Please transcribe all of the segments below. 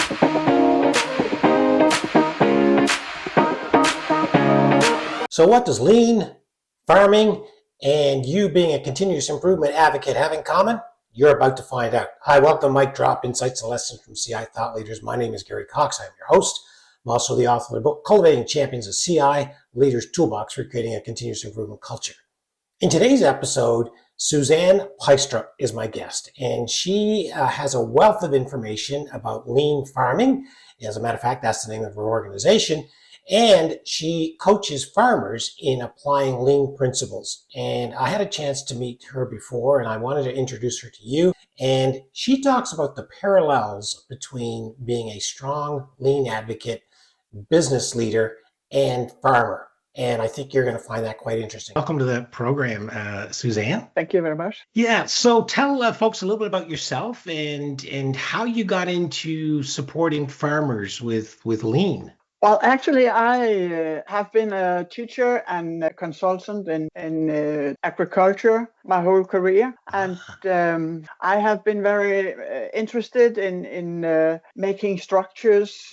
So what does lean, farming, and you being a continuous improvement advocate have in common? You're about to find out. Hi, welcome to Mic Drop Insights and Lessons from CI Thought Leaders. My name is Gary Cox. I'm your host. I'm also the author of the book, Cultivating Champions of CI, Leaders Toolbox for Creating a Continuous Improvement Culture. In today's episode, Susanne Pejstrup is my guest, and she has a wealth of information about lean farming. As a matter of fact, that's the name of her organization. And she coaches farmers in applying lean principles. And I had a chance to meet her before, and I wanted to introduce her to you. And she talks about the parallels between being a strong lean advocate, business leader, and farmer. And I think you're going to find that quite interesting. Welcome to the program, Susanne. Thank you very much. Yeah, so tell folks a little bit about yourself and how you got into supporting farmers with lean. Well, actually, I have been a teacher and a consultant in agriculture my whole career. And I have been very interested in making structures,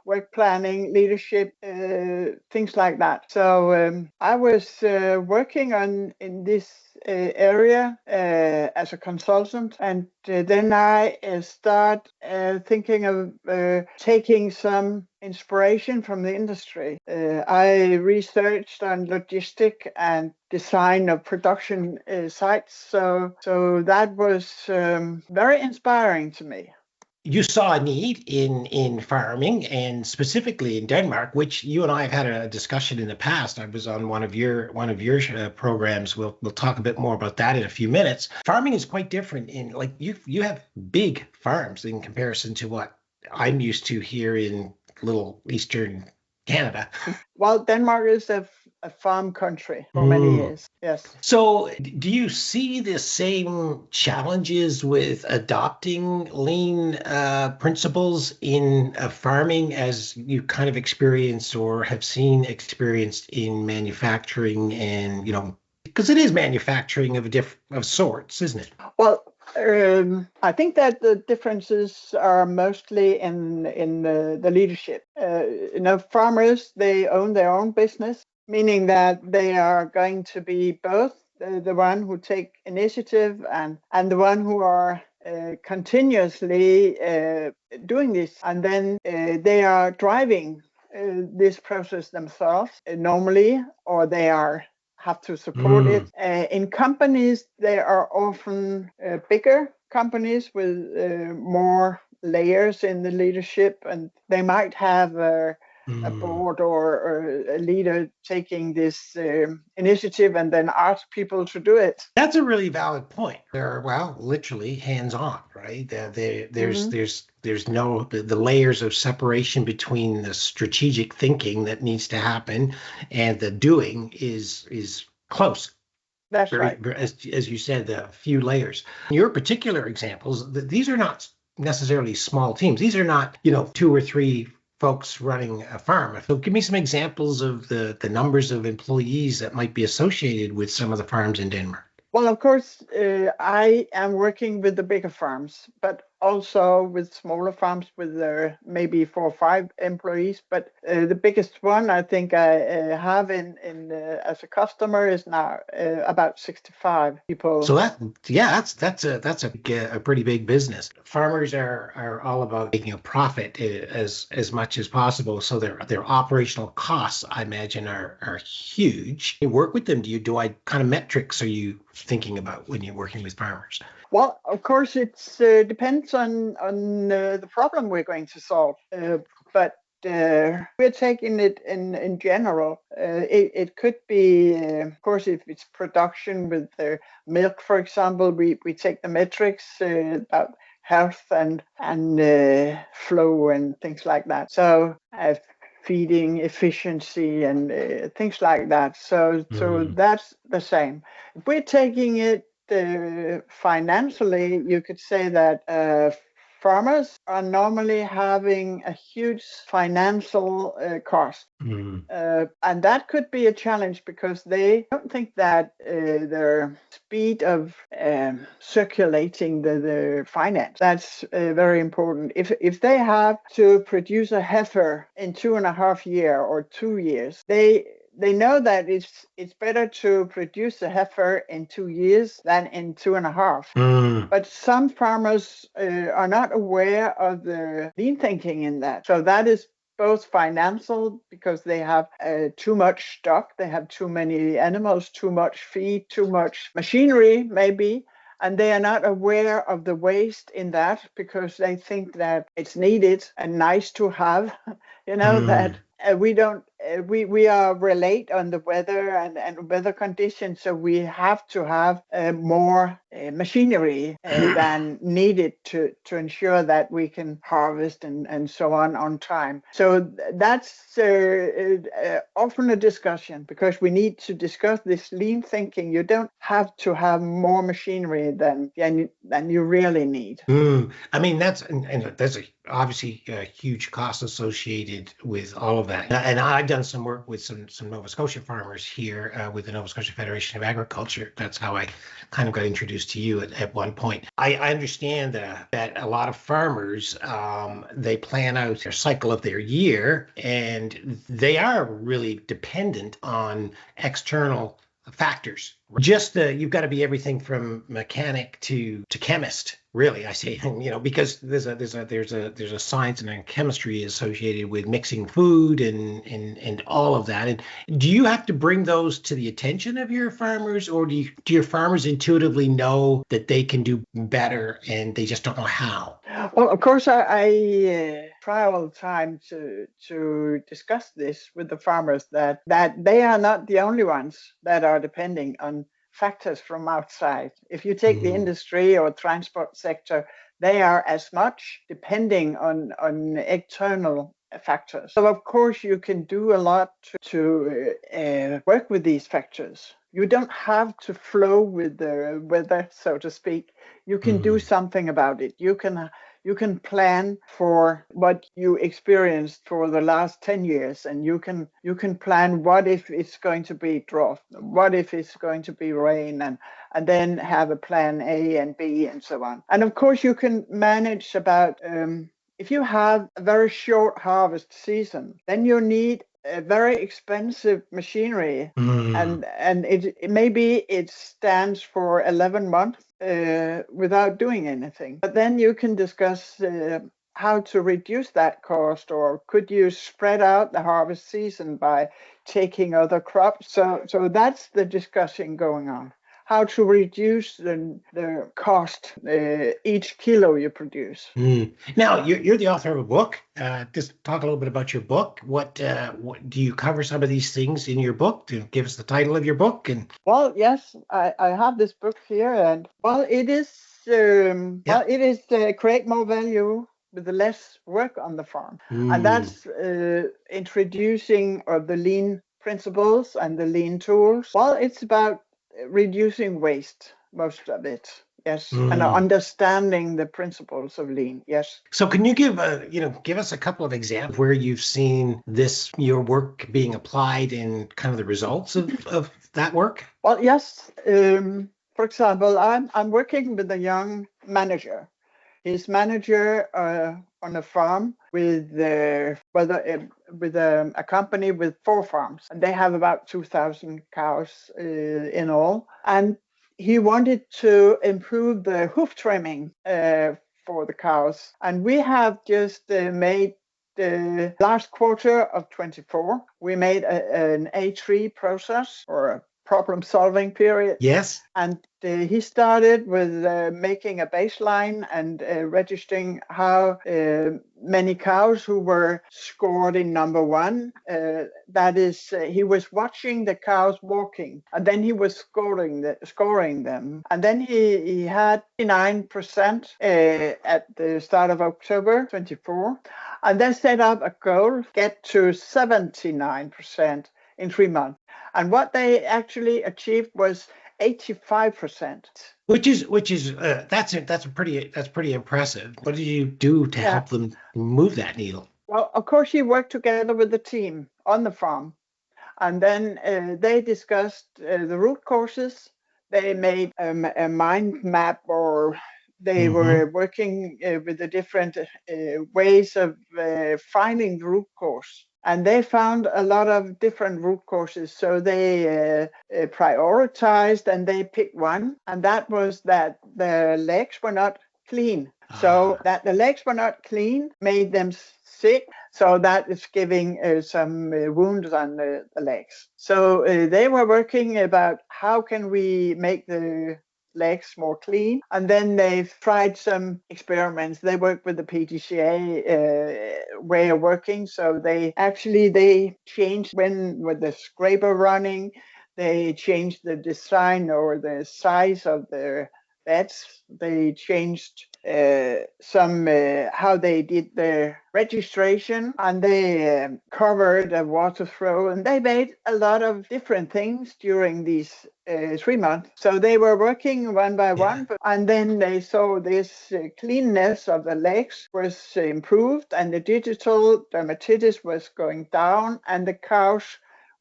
work planning, leadership, things like that. So I was working in this area as a consultant, and then I start thinking of taking some inspiration from the industry. I researched on logistic and design of production sites, so that was very inspiring to me. You saw a need in farming, and specifically in Denmark, which you and I have had a discussion in the past. I was on one of your programs. We'll talk a bit more about that in a few minutes. Farming is quite different you have big farms in comparison to what I'm used to here in little Eastern Canada. Well, Denmark is a farm country for many years. Yes. So do you see the same challenges with adopting lean principles in farming as you kind of experienced or have experienced in manufacturing, and, because it is manufacturing of sorts, isn't it? Well, I think that the differences are mostly in the leadership. Farmers, they own their own business, meaning that they are going to be both the one who take initiative and the one who are continuously doing this, and then they are driving this process themselves normally, or they have to support it. In companies, they are often bigger companies with more layers in the leadership, and they might have a board or a leader taking this initiative and then ask people to do it. That's a really valid point. They're, literally hands-on, right? There's no the layers of separation between the strategic thinking that needs to happen and the doing is close. That's right. As you said, a few layers. Your particular examples, these are not necessarily small teams. These are not, 2 or 3 folks running a farm. So give me some examples of the numbers of employees that might be associated with some of the farms in Denmark. Well, of course, I am working with the bigger farms, but also with smaller farms with maybe 4 or 5 employees. But the biggest one I think I have in as a customer is now about 65 people. So that's a pretty big business. Farmers are all about making a profit as much as possible. So their operational costs, I imagine, are huge. You work with them. Do I kind of metrics are you thinking about when you're working with farmers? Well, of course, it depends on the problem we're going to solve. But we're taking it in general. It could be, of course, if it's production with milk, for example, we take the metrics about health and flow and things like that. So feeding efficiency and things like that. So that's the same. If we're taking it financially, you could say that farmers are normally having a huge financial cost. And that could be a challenge because they don't think that their speed of circulating the finance, that's very important. If they have to produce a heifer in 2.5 years or 2 years, they know that it's better to produce a heifer in 2 years than in 2.5. But some farmers are not aware of the lean thinking in that. So that is both financial because they have too much stock, they have too many animals, too much feed, too much machinery maybe, and they are not aware of the waste in that because they think that it's needed and nice to have, that we are relate on the weather and weather conditions, so we have to have more machinery than needed to ensure that we can harvest and so on time. So that's often a discussion because we need to discuss this lean thinking. You don't have to have more machinery than you really need. I mean, that's obviously a huge cost associated with all of that. And I've done some work with some Nova Scotia farmers here with the Nova Scotia Federation of Agriculture. That's how I kind of got introduced to you at one point. I understand that a lot of farmers, they plan out their cycle of their year, and they are really dependent on external factors. Just you've got to be everything from mechanic to chemist, really. I say, because there's a science and a chemistry associated with mixing food and all of that. And do you have to bring those to the attention of your farmers, or do your farmers intuitively know that they can do better and they just don't know how? Well, of course, I try all the time to discuss this with the farmers that they are not the only ones that are depending on factors from outside. If you take the industry or transport sector, they are as much depending on external factors. So of course you can do a lot to work with these factors. You don't have to flow with the weather, so to speak. You can do something about it. You can plan for what you experienced for the last 10 years, and you can plan what if it's going to be drought, what if it's going to be rain, and then have a plan A and B and so on. And of course you can manage about if you have a very short harvest season, then you need a very expensive machinery, and maybe it stands for 11 months without doing anything. But then you can discuss how to reduce that cost, or could you spread out the harvest season by taking other crops? So that's the discussion going on. How to reduce the cost each kilo you produce. Now, you're the author of a book. Just talk a little bit about your book. What do you cover some of these things in your book? To give us the title of your book. Well, yes, I have this book here, and it is create more value with less work on the farm, and that's introducing the lean principles and the lean tools. Well, it's about reducing waste, most of it. Yes, and understanding the principles of lean. Yes. So, can you give us a couple of examples where you've seen your work being applied and kind of the results of that work? Well, yes. For example, I'm working with a young manager. He's manager on a farm with a company with 4 farms, and they have about 2,000 cows in all. And he wanted to improve the hoof trimming for the cows, and we have just made the last quarter of 24. We made an A3 process, or a problem-solving period. Yes. And he started with making a baseline and registering how many cows who were scored in number 1. That is, he was watching the cows walking, and then he was scoring them. And then he had 9% at the start of October 24, and then set up a goal, get to 79% in 3 months. And what they actually achieved was 85%. That's pretty impressive. What do you do to Yeah. help them move that needle? Well, of course, you work together with the team on the farm. And then they discussed the root causes. They made a mind map, or they Mm-hmm. were working with the different ways of finding the root cause. And they found a lot of different root causes. So they prioritized and they picked one. And that was that the legs were not clean. So Ah, that the legs were not clean made them sick. So that is giving some wounds on the legs. So they were working about how can we make the legs more clean, and then they've tried some experiments. They work with the PDCA way of working. So they changed when with the scraper running, they changed the design or the size of the beds. They changed some how they did their registration, and they covered a water flow, and they made a lot of different things during these 3 months. So they were working one by yeah. one, and then they saw this cleanness of the legs was improved, and the digital dermatitis was going down, and the cows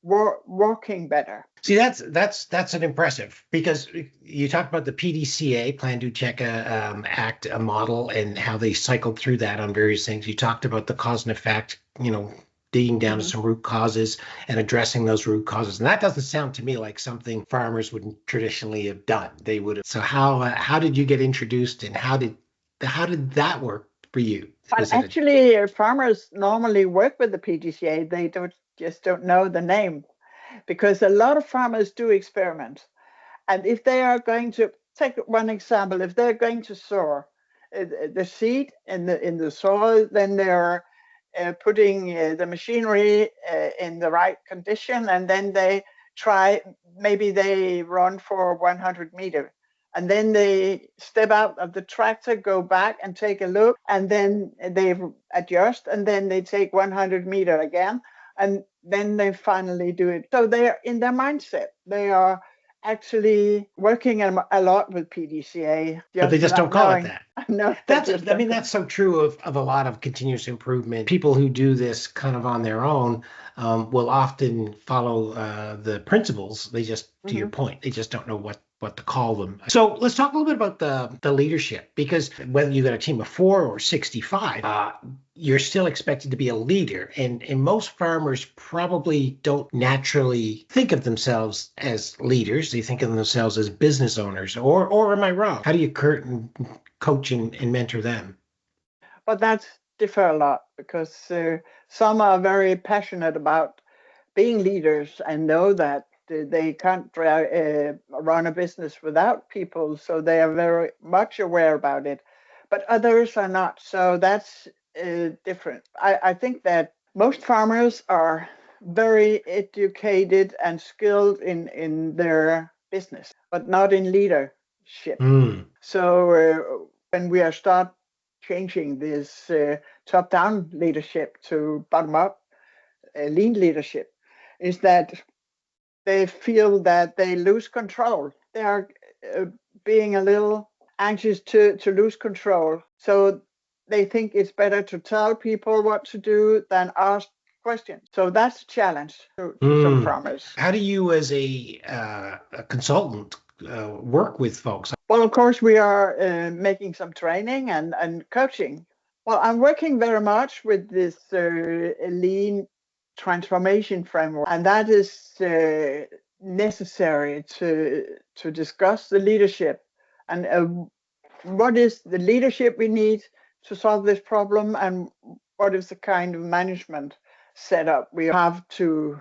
were walking better. See, that's an impressive because you talked about the PDCA, Plan Do Check Act, a model, and how they cycled through that on various things. You talked about the cause and effect, digging down to Mhm. some root causes and addressing those root causes. And that doesn't sound to me like something farmers would traditionally have done. They would have. So how did you get introduced, and how did that work for you? Well, Was it a actually, farmers normally work with the PDCA. They don't know the name, because a lot of farmers do experiment. And if they are going to take one example, if they're going to sow the seed in the soil, then they're putting the machinery in the right condition, and then they try. Maybe they run for 100 meters, and then they step out of the tractor, go back and take a look, and then they adjust, and then they take 100-meter again, and then they finally do it. So they're in their mindset. They are actually working a lot with PDCA, but they just just not don't call it knowing. that. No, they That's, just I don't. mean, that's so true of a lot of continuous improvement. People who do this kind of on their own will often follow the principles. They just, to your Mhm. point, they just don't know what to call them. So let's talk a little bit about the leadership, because whether you got a team of 4 or 65, you're still expected to be a leader. And most farmers probably don't naturally think of themselves as leaders. They think of themselves as business owners. Or am I wrong? How do you coach and mentor them? But that's differ a lot, because some are very passionate about being leaders and know that they can't run a business without people, so they are very much aware about it. But others are not, so that's different. I think that most farmers are very educated and skilled in their business, but not in leadership. Mm. So when we are start changing this top-down leadership to bottom-up lean leadership, is that they feel that they lose control. They are uh, being a little anxious to lose control. So they think it's better to tell people what to do than ask questions. So that's a challenge to some Mm. farmers. How do you, as a consultant, work with folks? Well, of course, we are making some training and coaching. Well, I'm working very much with this lean transformation framework, and that is necessary to discuss the leadership and what is the leadership we need to solve this problem, and what is the kind of management setup we have to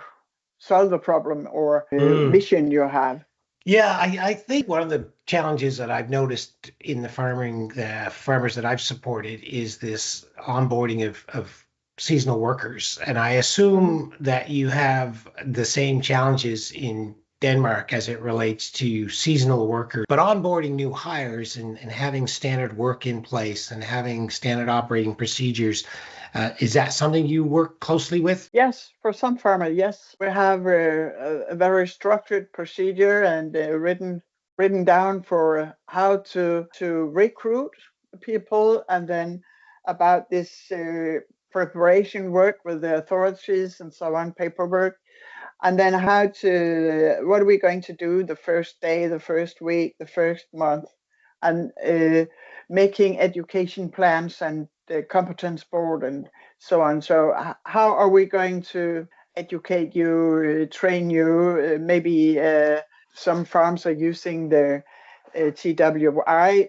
solve the problem, or Mm. vision you have. Yeah, I think one of the challenges that I've noticed in the farmers that I've supported is this onboarding of seasonal workers. And I Mhm. assume that you have the same challenges in Denmark as it relates to seasonal workers, but onboarding new hires and having standard work in place and having standard operating procedures. Is that something you work closely with? Yes, for some farmers, yes. We have a very structured procedure and written written down for how to recruit people, and then about this preparation work with the authorities and so on, paperwork, and then what are we going to do the first day, the first week, the first month, and making education plans and the competence board and so on. So how are we going to educate you, train you? Maybe some farms are using the TWI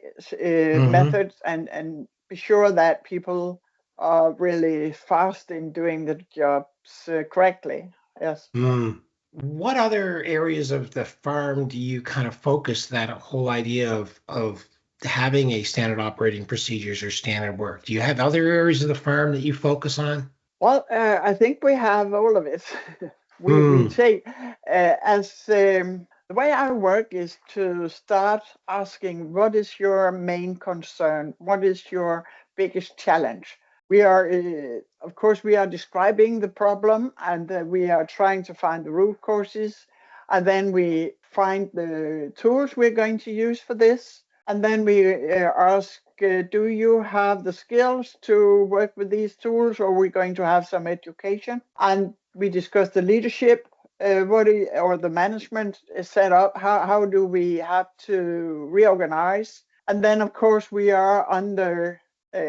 methods, and be sure that people are really fast in doing the jobs correctly. Yes. What other areas of the farm do you kind of focus that whole idea of having a standard operating procedures or standard work? Do you have other areas of the farm that you focus on? Well, I think we have all of it. We take as the way I work is to start asking, what is your main concern? What is your biggest challenge? We are, of course, we are describing the problem, and we are trying to find the root causes, and then we find the tools we're going to use for this, and then we ask, do you have the skills to work with these tools, or are we going to have some education? And we discuss the leadership, or the management is set up. How do we have to reorganize? And then, of course, we are under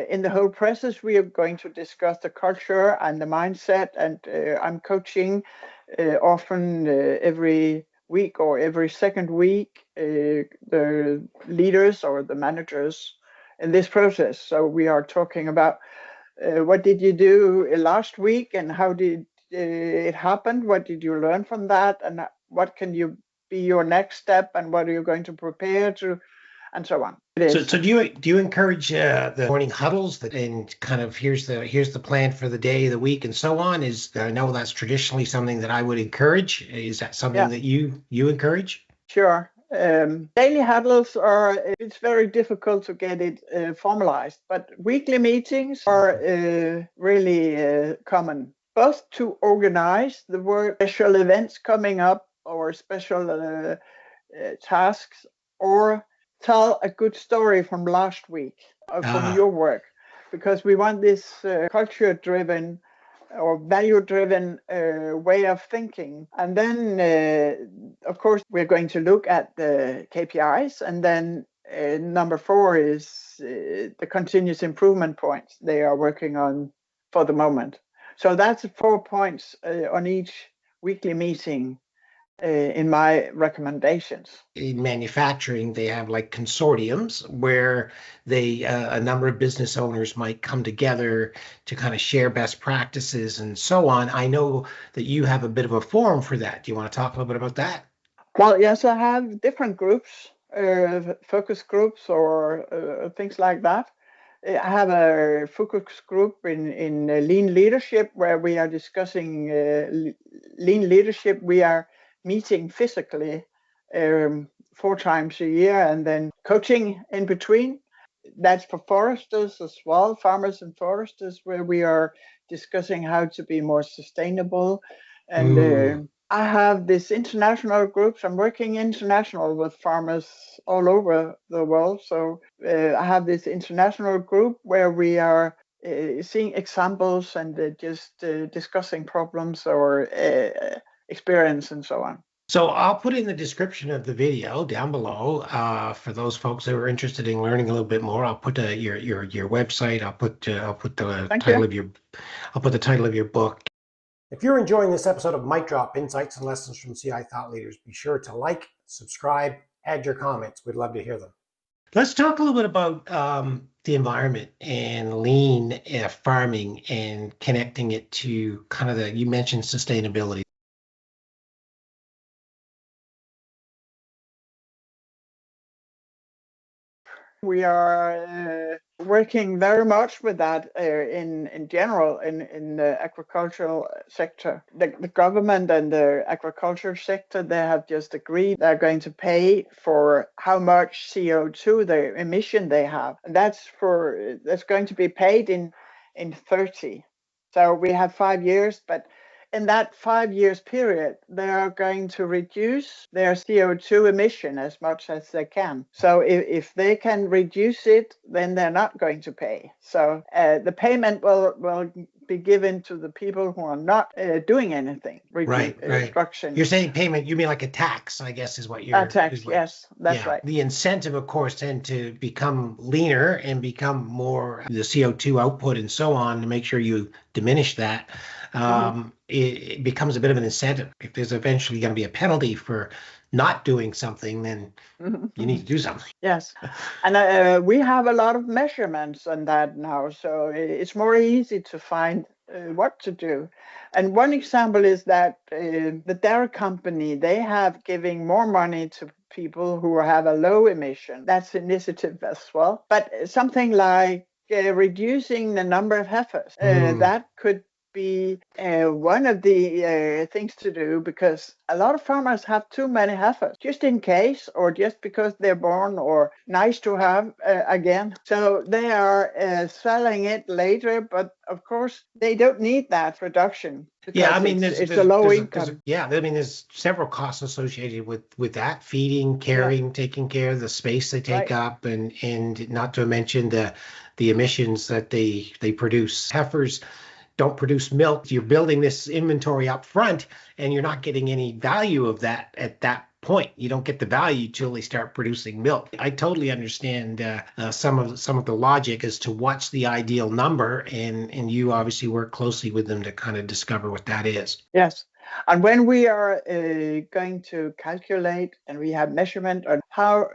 in the whole process, we are going to discuss the culture and the mindset, and I'm coaching often every week or every second week the leaders or the managers in this process. So we are talking about what did you do last week, and how did it happen? What did you learn from that, and what can you be your next step, and what are you going to prepare to, and so on. So do you encourage the morning huddles and kind of here's the plan for the day, the week, and so on? I know that's traditionally something that I would encourage. Is that something that you encourage? Sure. Daily huddles it's very difficult to get it formalized, but weekly meetings are really common, both to organize the work, special events coming up, or special tasks, or tell a good story from last week from your work, because we want this culture-driven or value-driven way of thinking. And then, of course, we're going to look at the KPIs. And then number 4 is the continuous improvement points they are working on for the moment. So that's 4 points on each weekly meeting in my recommendations. In manufacturing, they have like consortiums where a number of business owners might come together to kind of share best practices and so on. I know that you have a bit of a forum for that. Do you want to talk a little bit about that? Well, yes, I have different groups, focus groups or things like that. I have a focus group in lean leadership, where we are discussing lean leadership. We are meeting physically 4 times a year, and then coaching in between. That's for foresters as well, farmers and foresters, where we are discussing how to be more sustainable. And I have this international groups. I'm working international with farmers all over the world. So I have this international group where we are seeing examples and just discussing problems or experience and so on. So I'll put in the description of the video down below for those folks that are interested in learning a little bit more. I'll put your website. I'll put the title of your book. If you're enjoying this episode of Mic Drop Insights and Lessons from CI Thought Leaders, be sure to like, subscribe, add your comments. We'd love to hear them. Let's talk a little bit about the environment and lean farming and connecting it to kind of you mentioned sustainability. We are working very much with that in general in the agricultural sector. The government and the agriculture sector, they have just agreed they're going to pay for how much CO2 the emission they have, and that's going to be paid in 30. So we have 5 years, but in that 5 years period, they are going to reduce their CO2 emission as much as they can. So if they can reduce it, then they're not going to pay. So the payment will be given to the people who are not doing anything. Right. Reduction. You're saying payment, you mean like a tax, I guess is what you're... Tax, yes, that's right. The incentive, of course, tend to become leaner and become more the CO2 output and so on to make sure you diminish that. It becomes a bit of an incentive. If there's eventually going to be a penalty for not doing something, then you need to do something. Yes. And we have a lot of measurements on that now. So it's more easy to find what to do. And one example is that the dairy company, they have giving more money to people who have a low emission. That's initiative as well. But something like reducing the number of heifers, that could be one of the things to do, because a lot of farmers have too many heifers, just in case, or just because they're born, or nice to have again. So they are selling it later, but of course they don't need that production. Yeah, I mean, it's a low income. I mean, there's several costs associated with that: feeding, caring, taking care of the space they take up, and not to mention the emissions that they produce. Heifers don't produce milk. You're building this inventory up front, and you're not getting any value of that at that point. You don't get the value till they start producing milk. I totally understand some of the logic as to what's the ideal number, and you obviously work closely with them to kind of discover what that is. Yes. And when we are going to calculate, and we have measurement on how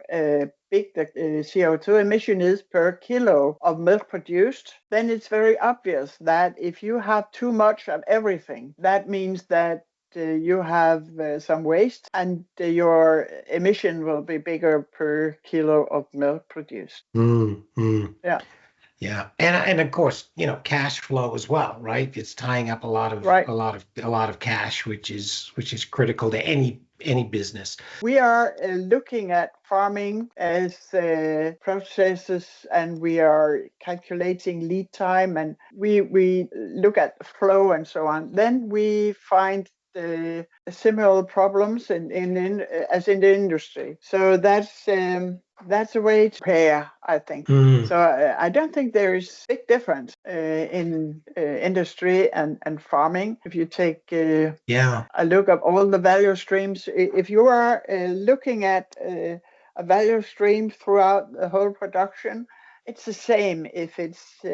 big the CO2 emission is per kilo of milk produced, then it's very obvious that if you have too much of everything, that means that you have some waste, and your emission will be bigger per kilo of milk produced. Yeah. Yeah, and of course, cash flow as well, right? It's tying up a lot of cash, which is critical to any business. We are looking at farming as processes, and we are calculating lead time, and we look at flow and so on. Then we find similar problems as in the industry. So that's a way to prepare, I think. So I don't think there is a big difference in industry and farming. If you take a look at all the value streams, if you are looking at a value stream throughout the whole production, it's the same if it's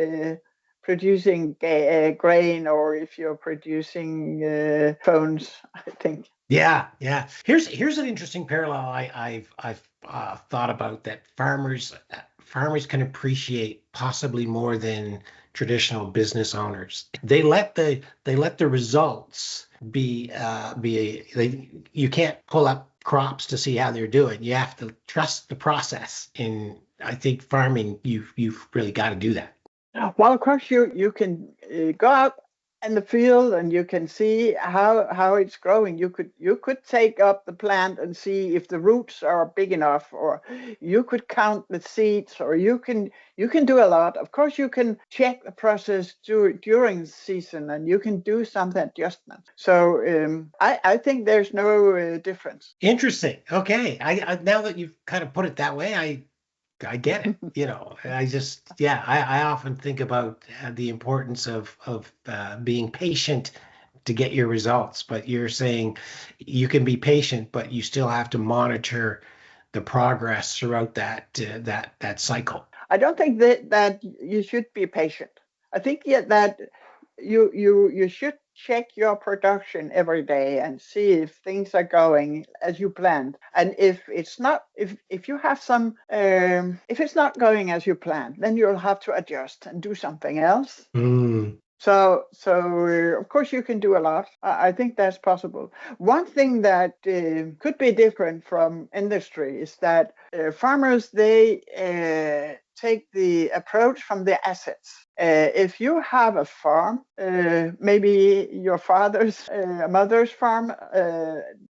producing grain or if you're producing phones, I think. Yeah. Here's an interesting parallel I've thought about, that farmers can appreciate possibly more than traditional business owners. They let the results be you can't pull up crops to see how they're doing. You have to trust the process. And I think farming, you've really got to do that. Well, of course, you can go out in the field and you can see how it's growing. You could take up the plant and see if the roots are big enough, or you could count the seeds, or you can do a lot. Of course, you can check the process during the season, and you can do some adjustments. So I think there's no difference. Interesting. Okay. I now that you've kind of put it that way, I get it. I often think about the importance of being patient to get your results. But you're saying you can be patient, but you still have to monitor the progress throughout that cycle. I don't think that you should be patient. I think that you should check your production every day and see if things are going as you planned. And if it's not, if you have some, if it's not going as you planned, then you'll have to adjust and do something else. So of course you can do a lot. I think that's possible. One thing that could be different from industry is that farmers, they take the approach from the assets. If you have a farm, maybe your father's mother's farm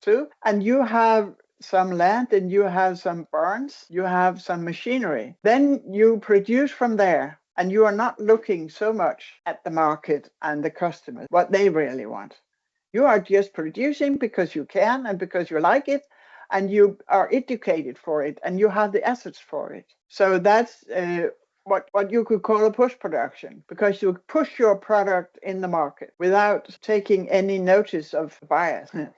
too, and you have some land and you have some barns, you have some machinery, then you produce from there. And you are not looking so much at the market and the customers, what they really want. You are just producing because you can and because you like it, and you are educated for it, and you have the assets for it. So that's what you could call a push production, because you push your product in the market without taking any notice of buyers, so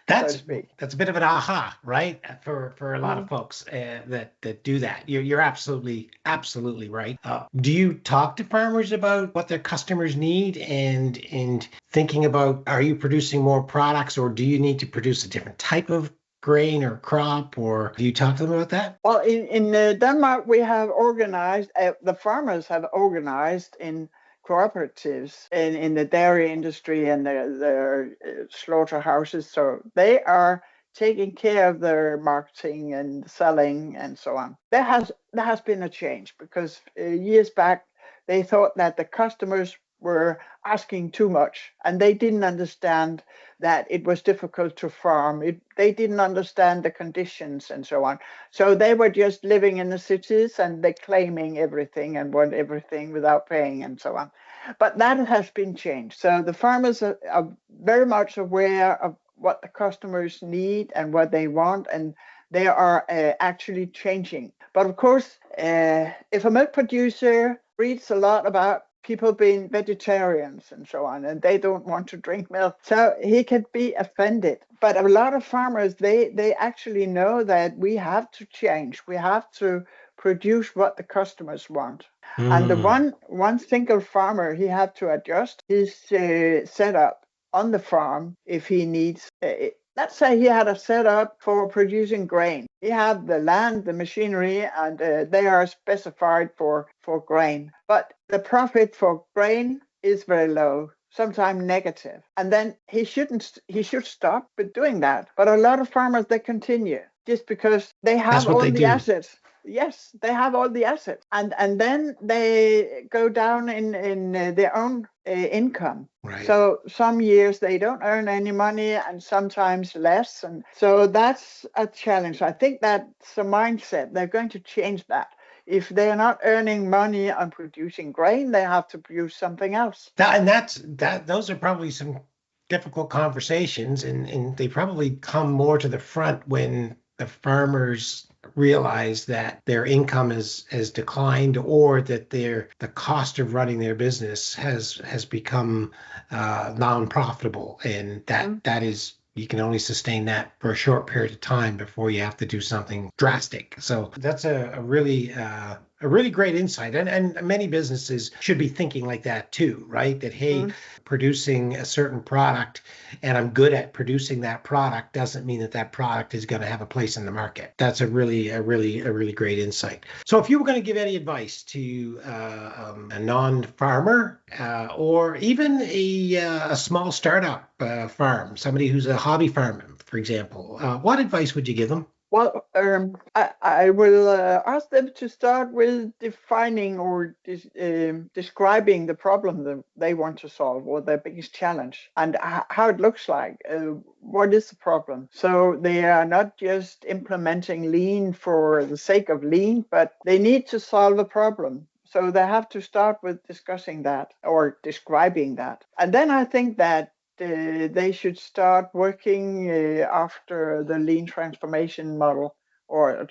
to speak. That's a bit of an aha, right? For a lot of folks that do that. You're absolutely right. Do you talk to farmers about what their customers need and thinking about, are you producing more products, or do you need to produce a different type of grain or crop, or do you talk to them about that? Well, in Denmark, we have organized, the farmers have organized in cooperatives in the dairy industry and their slaughterhouses. So they are taking care of their marketing and selling and so on. There has been a change, because years back, they thought that the customers were asking too much, and they didn't understand that it was difficult to farm. They didn't understand the conditions and so on. So they were just living in the cities, and they claiming everything and want everything without paying and so on. But that has been changed. So the farmers are very much aware of what the customers need and what they want, and they are actually changing. But of course, if a milk producer reads a lot about people being vegetarians and so on, and they don't want to drink milk, so he could be offended. But a lot of farmers, they actually know that we have to change. We have to produce what the customers want. And the one single farmer, he had to adjust his setup on the farm if he needs. Let's say he had a setup for producing grain. He had the land, the machinery, and they are specified for grain. But the profit for grain is very low, sometimes negative. And then he should stop with doing that. But a lot of farmers, they continue just because they have all the assets. Yes, they have all the assets, and then they go down in their own income. Right. So some years they don't earn any money, and sometimes less, and so that's a challenge. I think that's a mindset. They're going to change that. If they're not earning money on producing grain, they have to produce something else. Those are probably some difficult conversations, and they probably come more to the front when the farmers realize that their income has declined, or that the cost of running their business has become non-profitable, and that is, you can only sustain that for a short period of time before you have to do something drastic. So that's a really great insight, and many businesses should be thinking like that too, right? That, hey, producing a certain product, and I'm good at producing that product, doesn't mean that product is going to have a place in the market. That's a really great insight. So if you were going to give any advice to a non-farmer or even a small startup farm, somebody who's a hobby farmer, for example, what advice would you give them? Well, I will ask them to start with defining or describing the problem that they want to solve, or their biggest challenge, and how it looks like. What is the problem? So they are not just implementing lean for the sake of lean, but they need to solve a problem. So they have to start with discussing that or describing that. And then I think that they should start working after the lean transformation model or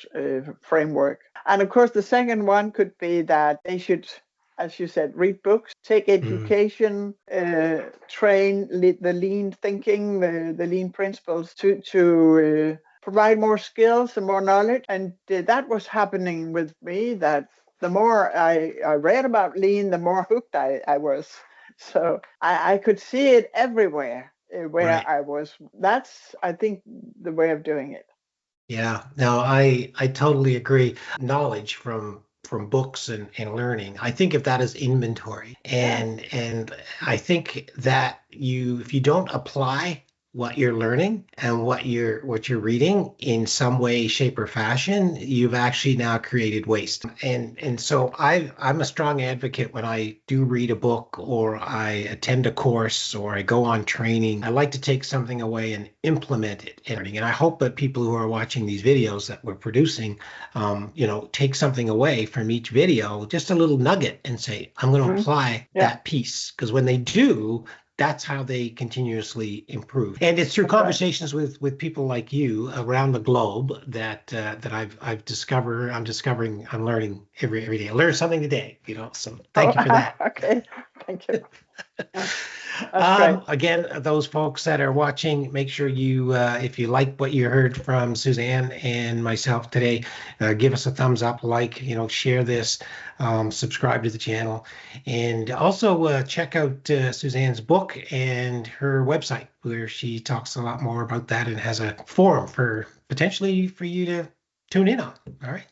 framework. And of course, the second one could be that they should, as you said, read books, take education, train the lean thinking, the lean principles to provide more skills and more knowledge. And that was happening with me, that the more I read about lean, the more hooked I was. So I could see it everywhere where I was. That's, I think, the way of doing it. Yeah, no, I totally agree. Knowledge from books and learning, I think of that as inventory. And I think that if you don't apply what you're learning and what you're reading in some way, shape, or fashion, you've actually now created waste. And so I'm a strong advocate when I do read a book, or I attend a course, or I go on training. I like to take something away and implement it in learning. And I hope that people who are watching these videos that we're producing, take something away from each video, just a little nugget, and say, I'm going to apply that piece. Because when they do, that's how they continuously improve. And it's through That's right. conversations with people like you around the globe that I'm discovering, I'm learning every day. I learn something today, so thank you for that. Okay, thank you. That's great. Again, those folks that are watching, make sure you, if you like what you heard from Susanne and myself today, give us a thumbs up, share this, subscribe to the channel, and also check out Suzanne's book and her website, where she talks a lot more about that and has a forum for potentially for you to tune in on. All right.